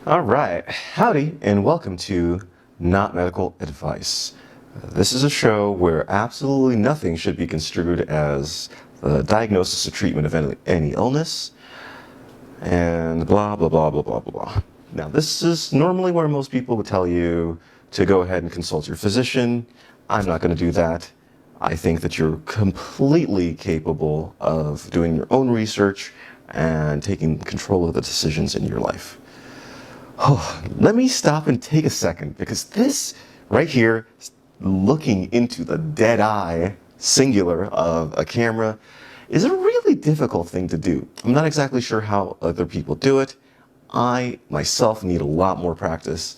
All right, howdy, and welcome to Not Medical Advice. This is a show where absolutely nothing should be construed as the diagnosis or treatment of any illness, and blah, blah, blah, blah, blah, blah, blah. Now, this is normally where most people would tell you to go ahead and consult your physician. I'm not going to do that. I think that you're completely capable of doing your own research and taking control of the decisions in your life. Oh, let me stop and take a second because this right here, looking into the dead eye, singular, of a camera, is a really difficult thing to do. I'm not exactly sure how other people do it. I myself need a lot more practice.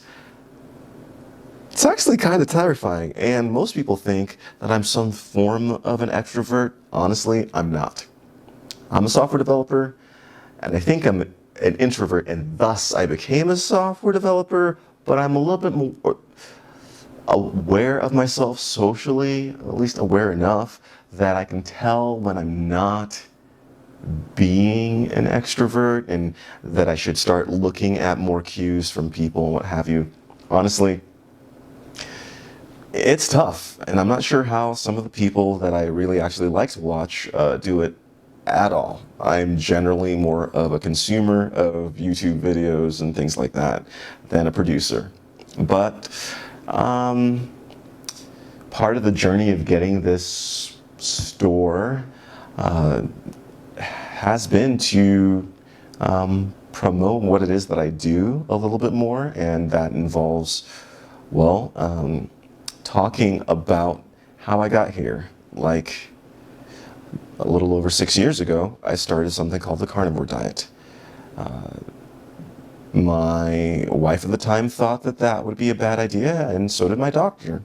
It's actually kind of terrifying, and most people think that I'm some form of an extrovert. Honestly, I'm not. I'm a software developer, and I think I'm an introvert, and thus I became a software developer, but I'm a little bit more aware of myself socially, at least aware enough that I can tell when I'm not being an extrovert and that I should start looking at more cues from people and what have you. Honestly, it's tough, and I'm not sure how some of the people that I really actually like to watch do it at all. I'm generally more of a consumer of YouTube videos and things like that than a producer. But part of the journey of getting this store has been to promote what it is that I do a little bit more, and that involves, well, talking about how I got here. Like, a little over 6 years ago, I started something called the carnivore diet. My wife at the time thought that that would be a bad idea, and so did my doctor.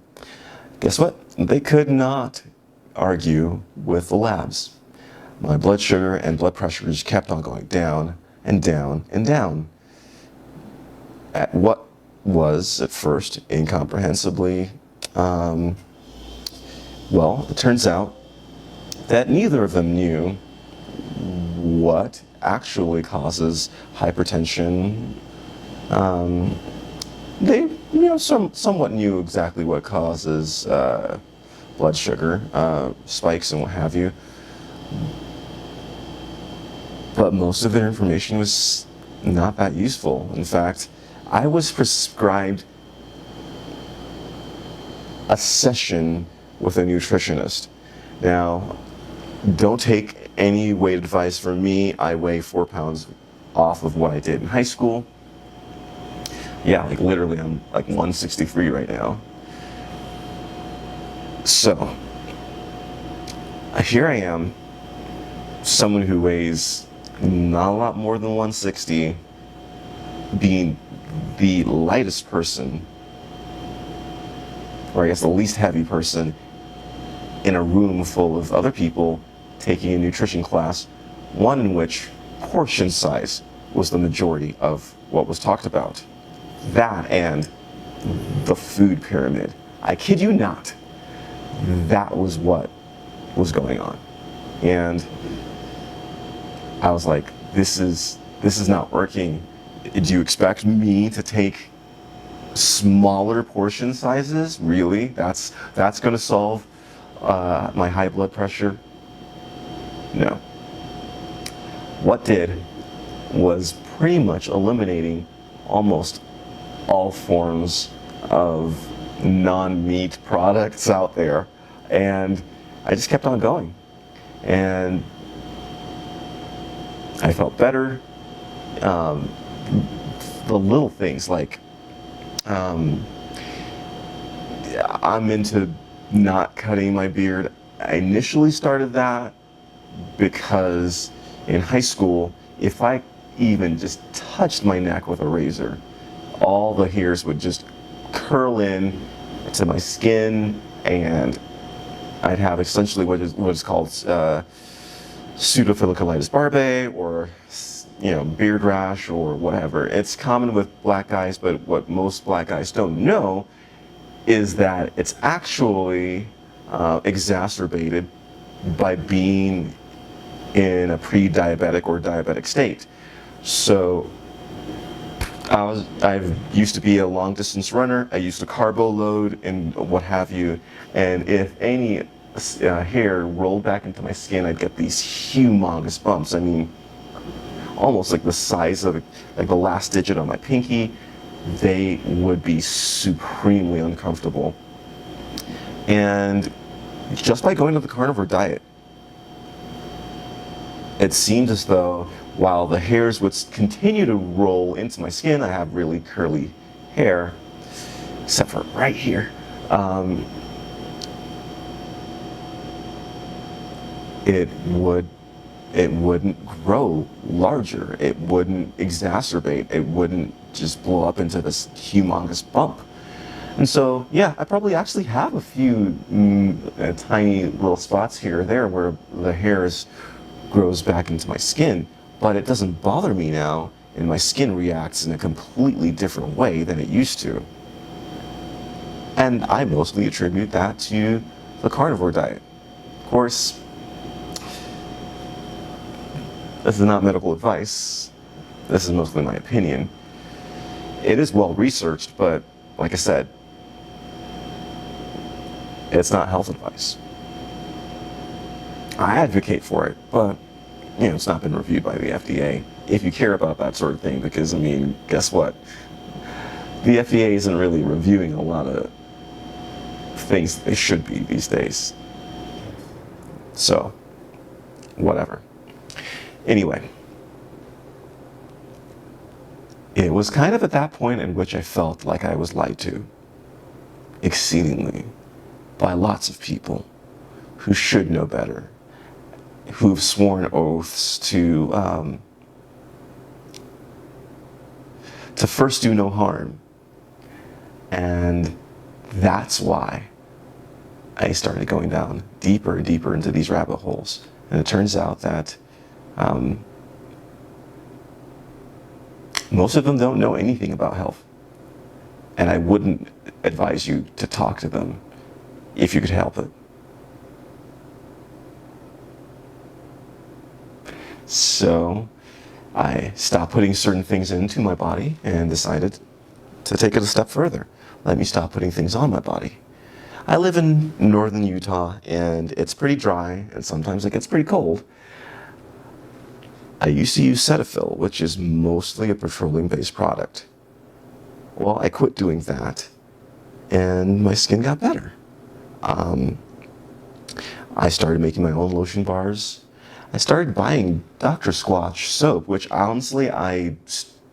Guess what? They could not argue with the labs. My blood sugar and blood pressure just kept on going down and down and down at what was at first incomprehensibly, well, it turns out that neither of them knew what actually causes hypertension. They, somewhat knew exactly what causes blood sugar spikes and what have you, but most of their information was not that useful. In fact, I was prescribed a session with a nutritionist. Now, don't take any weight advice from me. I weigh 4 pounds off of what I did in high school. Yeah, like literally I'm like 163 right now. So, here I am, someone who weighs not a lot more than 160, being the lightest person, or I guess the least heavy person, in a room full of other people taking a nutrition class, one in which portion size was the majority of what was talked about. That and the food pyramid. I kid you not, that was what was going on. And I was like, this is not working. Do you expect me to take smaller portion sizes? Really? That's going to solve my high blood pressure? No. What did was pretty much eliminating almost all forms of non-meat products out there, and I just kept on going, and I felt better. The little things like I'm into not cutting my beard. I initially started that because in high school, if I even just touched my neck with a razor, all the hairs would just curl in to my skin, and I'd have essentially what is called pseudofolliculitis barbae, or beard rash or whatever. It's common with black guys, but what most black guys don't know is that it's actually exacerbated by being in a pre-diabetic or diabetic state. So I used to be a long distance runner. I used to carbo load and what have you. And if any hair rolled back into my skin, I'd get these humongous bumps. I mean, almost like the size of like the last digit on my pinky. They would be supremely uncomfortable. And just by going to the carnivore diet, it seemed as though while the hairs would continue to roll into my skin, I have really curly hair, except for right here. Um, it would it wouldn't grow larger. It wouldn't exacerbate. It wouldn't just blow up into this humongous bump. And so, yeah, I probably actually have a few tiny little spots here or there where the hair grows back into my skin, but it doesn't bother me now, and my skin reacts in a completely different way than it used to. And I mostly attribute that to the carnivore diet. Of course, this is not medical advice. This is mostly my opinion. It is well researched, but like I said, it's not health advice. I advocate for it, but it's not been reviewed by the FDA. If you care about that sort of thing, because I mean, guess what? The FDA isn't really reviewing a lot of things they should be these days. So, whatever. Anyway, it was kind of at that point in which I felt like I was lied to, exceedingly, by lots of people who should know better, who've sworn oaths to first do no harm. And that's why I started going down deeper and deeper into these rabbit holes. And it turns out that most of them don't know anything about health. And I wouldn't advise you to talk to them if you could help it. So I stopped putting certain things into my body and decided to take it a step further. Let me stop putting things on my body. I live in northern Utah and it's pretty dry and sometimes it gets pretty cold. I used to use Cetaphil, which is mostly a petroleum-based product. Well, I quit doing that and my skin got better. I started making my own lotion bars. I started buying Dr. Squatch soap, which honestly I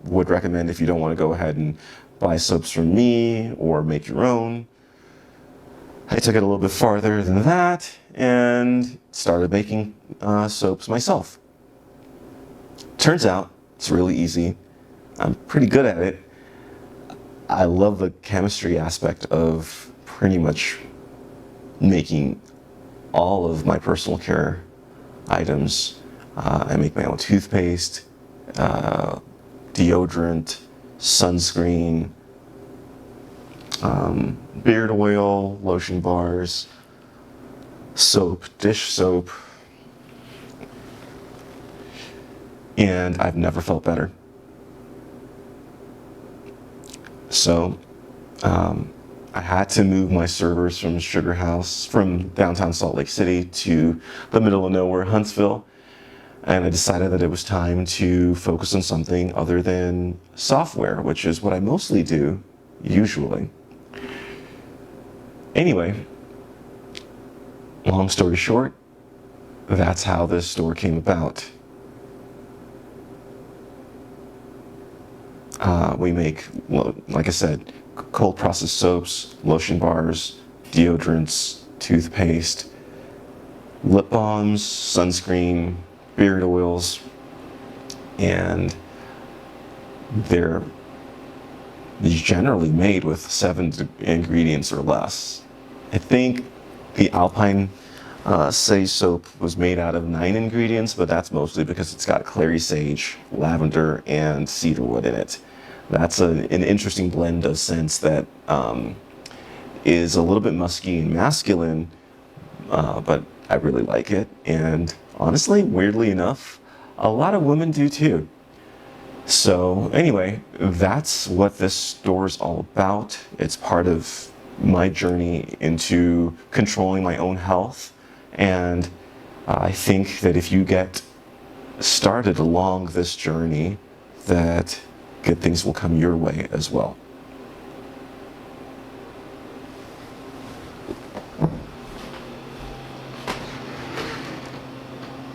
would recommend if you don't want to go ahead and buy soaps from me or make your own. I took it a little bit farther than that and started making soaps myself. Turns out it's really easy. I'm pretty good at it. I love the chemistry aspect of pretty much making all of my personal care items. I make my own toothpaste, deodorant, sunscreen, beard oil, lotion bars, soap, dish soap, and I've never felt better. So I had to move my servers from Sugar House, from downtown Salt Lake City to the middle of nowhere, Huntsville. And I decided that it was time to focus on something other than software, which is what I mostly do, usually. Anyway, long story short, that's how this store came about. We make, well, like I said, cold processed soaps, lotion bars, deodorants, toothpaste, lip balms, sunscreen, beard oils, and they're generally made with 7 ingredients or less. I think the Alpine Sage soap was made out of 9 ingredients, but that's mostly because it's got clary sage, lavender, and cedarwood in it. That's an interesting blend of scents that is a little bit musky and masculine, but I really like it. And honestly, weirdly enough, a lot of women do too. So anyway, that's what this store is all about. It's part of my journey into controlling my own health. And I think that if you get started along this journey, that good things will come your way as well.